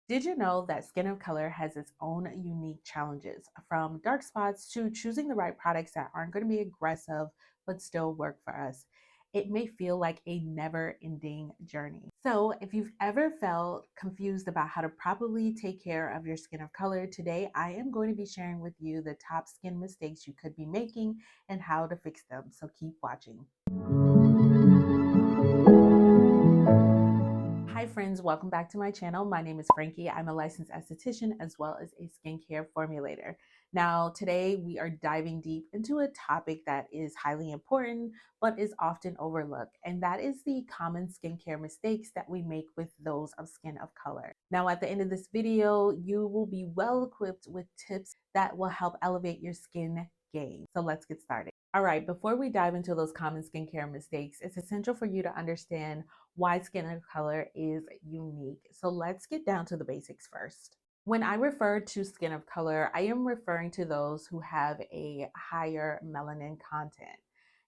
Did you know that skin of color has its own unique challenges, from dark spots to choosing the right products that aren't going to be aggressive but still work for us? It may feel like a never ending journey. So, if you've ever felt confused about how to properly take care of your skin of color, today I am going to be sharing with you the top skin mistakes you could be making and how to fix them. So, keep watching. Hi friends, welcome back to my channel. My name is Frankie. I'm a licensed esthetician as well as a skincare formulator. Now, today we are diving deep into a topic that is highly important but is often overlooked, and that is the common skincare mistakes that we make with those of skin of color. Now, at the end of this video, you will be well equipped with tips that will help elevate your skin game. So let's get started. All right, before we dive into those common skincare mistakes, it's essential for you to understand why skin of color is unique. So let's get down to the basics first. When I refer to skin of color, I am referring to those who have a higher melanin content.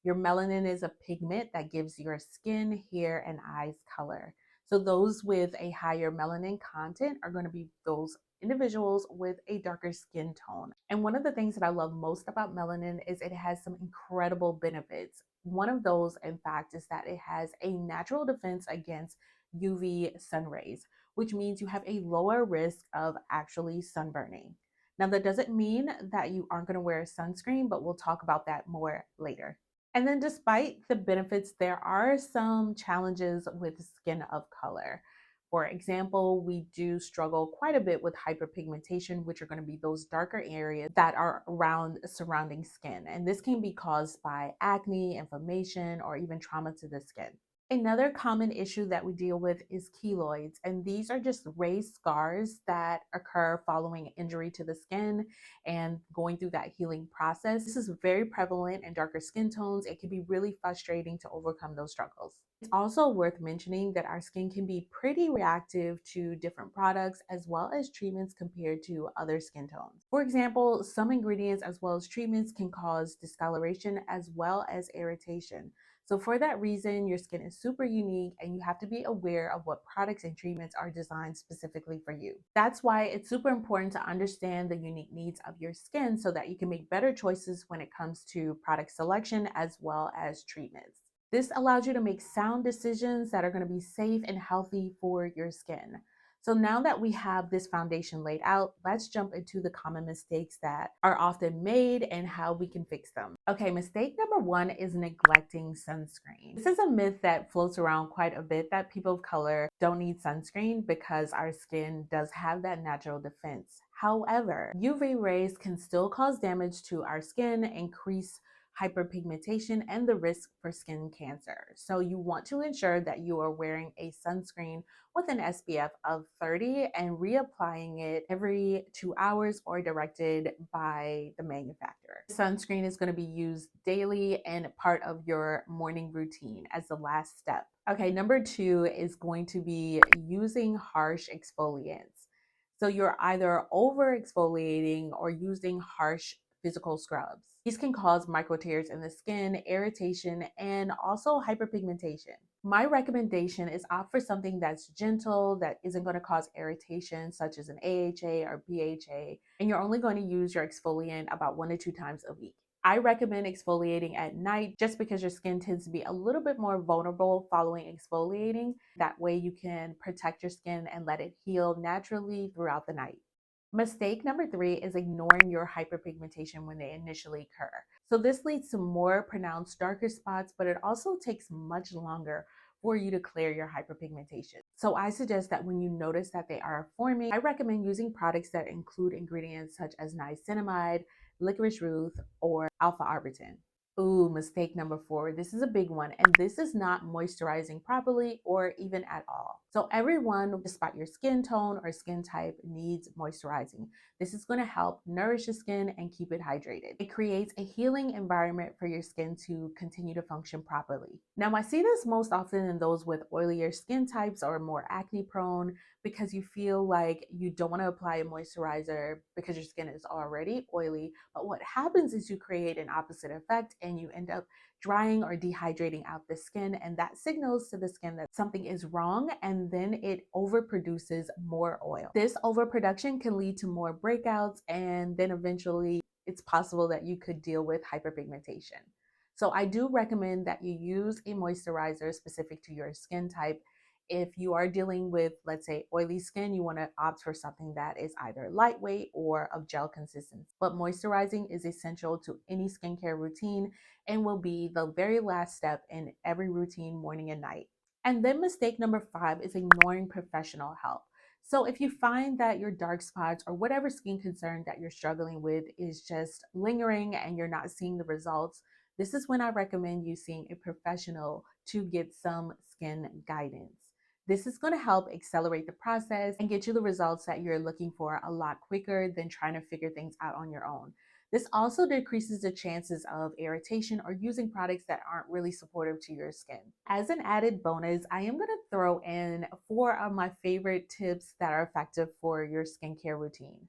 Your melanin is a pigment that gives your skin, hair, and eyes color. So those with a higher melanin content are going to be those individuals with a darker skin tone. And one of the things that I love most about melanin is it has some incredible benefits. One of those, in fact, is that it has a natural defense against UV sun rays, which means you have a lower risk of actually sunburning. Now, that doesn't mean that you aren't going to wear sunscreen, but we'll talk about that more later. And then, despite the benefits, there are some challenges with skin of color. For example, we do struggle quite a bit with hyperpigmentation, which are going to be those darker areas that are around surrounding skin. And this can be caused by acne, inflammation, or even trauma to the skin. Another common issue that we deal with is keloids, and these are just raised scars that occur following injury to the skin and going through that healing process. This is very prevalent in darker skin tones. It can be really frustrating to overcome those struggles. It's also worth mentioning that our skin can be pretty reactive to different products as well as treatments compared to other skin tones. For example, some ingredients as well as treatments can cause discoloration as well as irritation. So for that reason, your skin is super unique and you have to be aware of what products and treatments are designed specifically for you. That's why it's super important to understand the unique needs of your skin so that you can make better choices when it comes to product selection as well as treatments. This allows you to make sound decisions that are going to be safe and healthy for your skin. So now that we have this foundation laid out, let's jump into the common mistakes that are often made and how we can fix them. Okay, mistake number one is neglecting sunscreen. This is a myth that floats around quite a bit that people of color don't need sunscreen because our skin does have that natural defense. However, UV rays can still cause damage to our skin, increase hyperpigmentation, and the risk for skin cancer. So you want to ensure that you are wearing a sunscreen with an SPF of 30 and reapplying it every 2 hours or directed by the manufacturer. Sunscreen is going to be used daily and part of your morning routine as the last step. Okay, number two is going to be using harsh exfoliants. So you're either over exfoliating or using harsh physical scrubs. These can cause micro tears in the skin, irritation, and also hyperpigmentation. My recommendation is opt for something that's gentle, that isn't going to cause irritation, such as an AHA or BHA, and you're only going to use your exfoliant about 1 to 2 times a week. I recommend exfoliating at night just because your skin tends to be a little bit more vulnerable following exfoliating. That way you can protect your skin and let it heal naturally throughout the night. Mistake number three is ignoring your hyperpigmentation when they initially occur. So this leads to more pronounced darker spots, but it also takes much longer for you to clear your hyperpigmentation. So I suggest that when you notice that they are forming, I recommend using products that include ingredients such as niacinamide, licorice root, or alpha arbutin. Ooh, mistake number four. This is a big one, and this is not moisturizing properly or even at all. So everyone, despite your skin tone or skin type, needs moisturizing. This is going to help nourish the skin and keep it hydrated. It creates a healing environment for your skin to continue to function properly. Now, I see this most often in those with oilier skin types or more acne prone because you feel like you don't want to apply a moisturizer because your skin is already oily. But what happens is you create an opposite effect and you end up drying or dehydrating out the skin, and that signals to the skin that something is wrong, and and then it overproduces more oil. This overproduction can lead to more breakouts, and then eventually it's possible that you could deal with hyperpigmentation. So I do recommend that you use a moisturizer specific to your skin type. If you are dealing with, let's say, oily skin, you want to opt for something that is either lightweight or of gel consistency. But moisturizing is essential to any skincare routine and will be the very last step in every routine, morning and night. And then mistake number 5 is ignoring professional help. So if you find that your dark spots or whatever skin concern that you're struggling with is just lingering and you're not seeing the results, this is when I recommend you seeing a professional to get some skin guidance. This is going to help accelerate the process and get you the results that you're looking for a lot quicker than trying to figure things out on your own. This also decreases the chances of irritation or using products that aren't really supportive to your skin. As an added bonus, I am going to throw in 4 of my favorite tips that are effective for your skincare routine.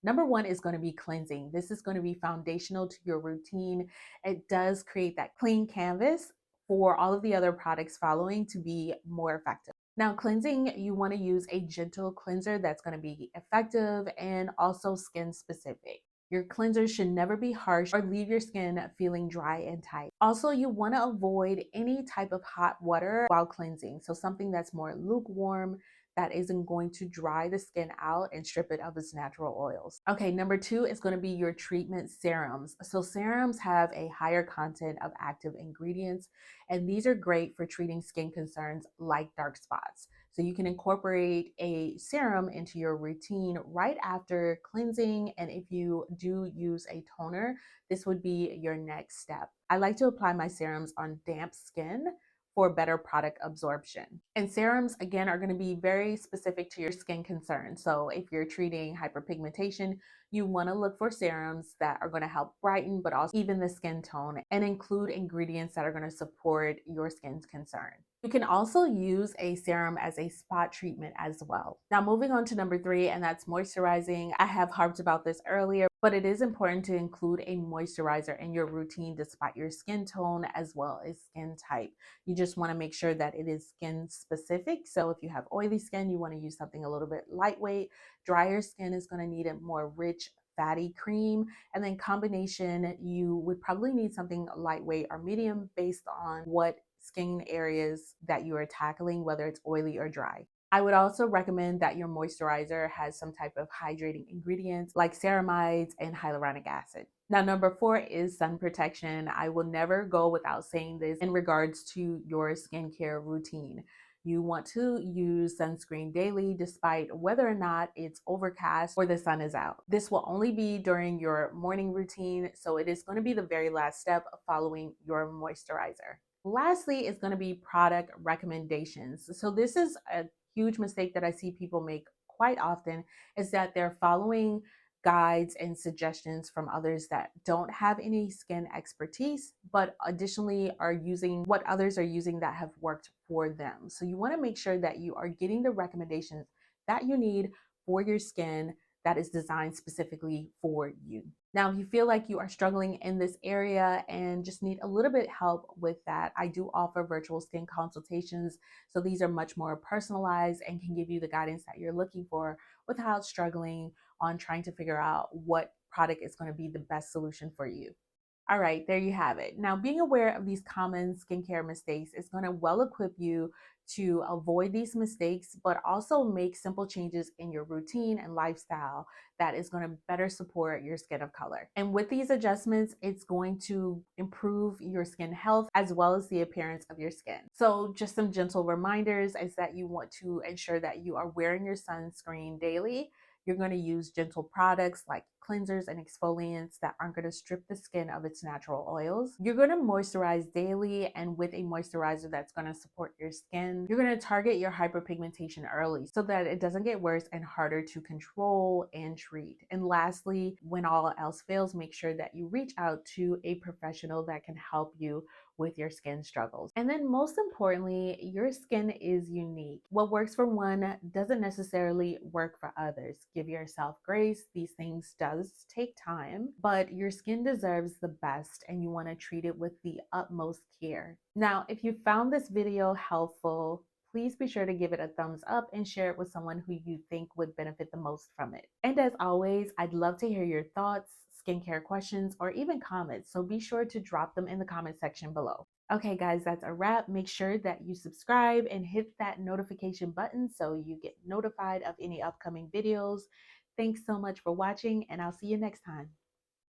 Number 1 is going to be cleansing. This is going to be foundational to your routine. It does create that clean canvas for all of the other products following to be more effective. Now, cleansing, you want to use a gentle cleanser that's going to be effective and also skin specific. Your cleanser should never be harsh or leave your skin feeling dry and tight. Also, you want to avoid any type of hot water while cleansing. So something that's more lukewarm, that isn't going to dry the skin out and strip it of its natural oils. Okay, number 2 is going to be your treatment serums. So serums have a higher content of active ingredients, and these are great for treating skin concerns like dark spots. So you can incorporate a serum into your routine right after cleansing. And if you do use a toner, this would be your next step. I like to apply my serums on damp skin for better product absorption. And serums, again, are going to be very specific to your skin concern. So if you're treating hyperpigmentation, you want to look for serums that are going to help brighten, but also even the skin tone and include ingredients that are going to support your skin's concern. You can also use a serum as a spot treatment as well. Now, moving on to number 3, and that's moisturizing. I have harped about this earlier, but it is important to include a moisturizer in your routine despite your skin tone as well as skin type. You just want to make sure that it is skin specific. So if you have oily skin, you want to use something a little bit lightweight. Drier skin is going to need a more rich, fatty cream. And then combination, you would probably need something lightweight or medium based on what skin areas that you are tackling, whether it's oily or dry. I would also recommend that your moisturizer has some type of hydrating ingredients like ceramides and hyaluronic acid. Now, number 4 is sun protection. I will never go without saying this in regards to your skincare routine. You want to use sunscreen daily despite whether or not it's overcast or the sun is out. This will only be during your morning routine, so it is going to be the very last step following your moisturizer. Lastly is going to be product recommendations. So this is a huge mistake that I see people make quite often, is that they're following guides and suggestions from others that don't have any skin expertise, but additionally are using what others are using that have worked for them. So you want to make sure that you are getting the recommendations that you need for your skin that is designed specifically for you. Now, if you feel like you are struggling in this area and just need a little bit help with that, I do offer virtual skin consultations. So these are much more personalized and can give you the guidance that you're looking for without struggling on trying to figure out what product is going to be the best solution for you. All right, there you have it. Now, being aware of these common skincare mistakes is going to well equip you to avoid these mistakes, but also make simple changes in your routine and lifestyle that is going to better support your skin of color. And with these adjustments, it's going to improve your skin health as well as the appearance of your skin. So just some gentle reminders is that you want to ensure that you are wearing your sunscreen daily. You're going to use gentle products like cleansers and exfoliants that aren't going to strip the skin of its natural oils. You're going to moisturize daily, and with a moisturizer that's going to support your skin. You're going to target your hyperpigmentation early so that it doesn't get worse and harder to control and treat. And lastly, when all else fails, make sure that you reach out to a professional that can help you with your skin struggles. And then most importantly, your skin is unique. What works for one doesn't necessarily work for others. Give yourself grace. These things does take time, but your skin deserves the best and you want to treat it with the utmost care. Now, if you found this video helpful, please be sure to give it a thumbs up and share it with someone who you think would benefit the most from it. And as always, I'd love to hear your thoughts, skincare questions, or even comments, so be sure to drop them in the comment section below. Okay, guys, that's a wrap. Make sure that you subscribe and hit that notification button so you get notified of any upcoming videos. Thanks so much for watching, and I'll see you next time.